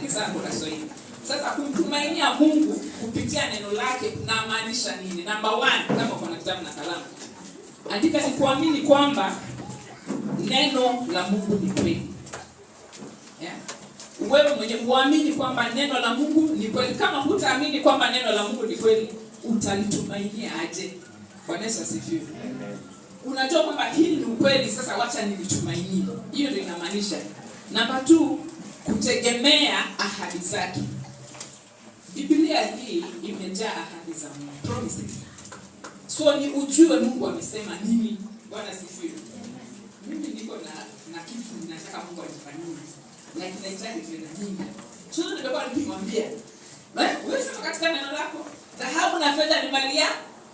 zako na Swahili. Sasa kumtumainia Mungu kupitia neno lake kunamaanisha nini? Number 1, kama uko na kitabu na kalamu, andika ni kuamini kwamba neno la Mungu ni kweli. Yeah. Wewe mwenyewe uamini kwamba neno la Mungu ni kweli. Kama hutaamini kwamba neno la Mungu ni kweli, utalitumainia aje? Bwana Yesu asifiwe. Unajua kwamba hili ni ukweli, sasa wacha nilitumainie. Hiyo ndio inamaanisha. Number 2, kutegemea ahadi zake. Biblia hii imejaa ahadi za Mungu, promises. So ni ujue Mungu amesema nini. Bwana asifiwe. Mimi niko na kitu ninataka Mungu anifanyie, na kinahitaji fedha nyingi. So nimekuwa nikimwambia, wewe sema katika neno lako, dhahabu na fedha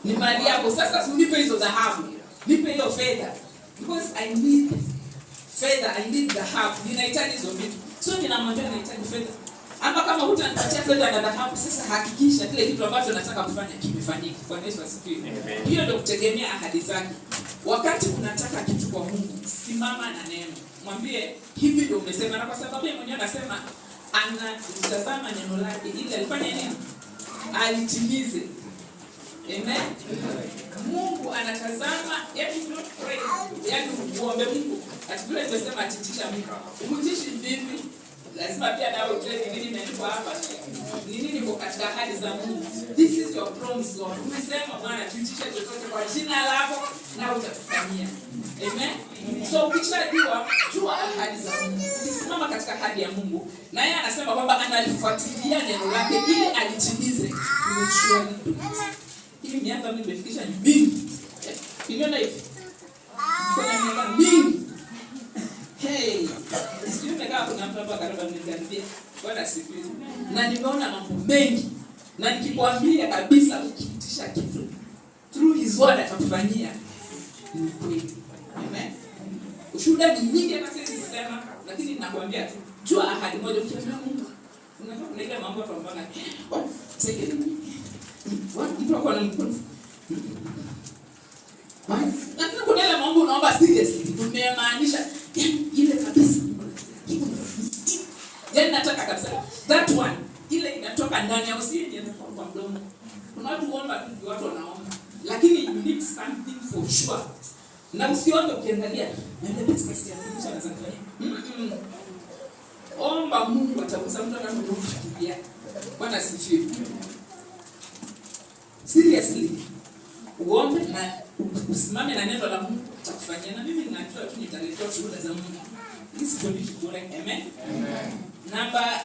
ni mali yako. Sasa unipe hizo dhahabu, nipe hiyo fedha, because I need fedha, I need dhahabu. Ninahitaji hizo vitu. So ninamwambia nahitaji fedha. Ama kama hutanipatia fedha na dhahabu, sasa hakikisha kile kitu ambacho nataka kufanya kimefanyika. Bwana Yesu asifiwe. Hiyo ndio kutegemea ahadi zake. Wakati unataka kitu kwa Mungu, simama na neno. Mwambie hivi ndio umesema, na kwa sababu yeye mwenyewe anasema anatazama neno lake ili alifanye nini? Alitimize. Amen. Mungu anatazama, yaani not pray. Yaani uombe Mungu. Atibule nimesema atitisha Mungu. Umtishi vipi? Lazima pia nawe ujue nini imeandikwa hapa. Ni nini iko katika ahadi za Mungu? This is your promise, Lord. Umesema Bwana tuitishe chochote kwa jina lako na utatufanyia. Amen. So ukishajua ahadi za Mungu, ukisimama katika ahadi ya Mungu, na yeye anasema kwamba analifuatilia neno lake ili alitimize. Hii miaka mimi nimefikisha mingi. Unaona hivi? Kuna miaka mingi. Hey, sisi tumekaa kuna mtu hapa karibu ameniambia, Bwana asifiwe. Na nimeona mambo mengi. Na nikikwambia kabisa ukiitisha kitu through his word atakufanyia. Ni kweli. Amen. Ushuhuda ni nyingi hata sisi sema, lakini ninakwambia tu, jua ahadi moja ukiamini Mungu. Unataka kunaenda mambo hapa mbona? Mtu akona mkono. Lakini kuna ile mambo unaomba seriously. Tumemaanisha ile kabisa. Yaani nataka kabisa. That one ile inatoka ndani ya usije ndio kwa mdomo. Kuna watu huomba tu, watu wanaomba. Lakini you need something for sure. Na usiombe ukiangalia na ile pesa ya kutisha na zangu. Omba Mungu atakusa mtu anakufikiria. Bwana asifiwe. Seriously. Uombe na usimame na neno la Mungu atakufanyia. Na mimi ninajua tu nitaletea shuhuda za Mungu. This is for you to correct. Amen. Amen. Number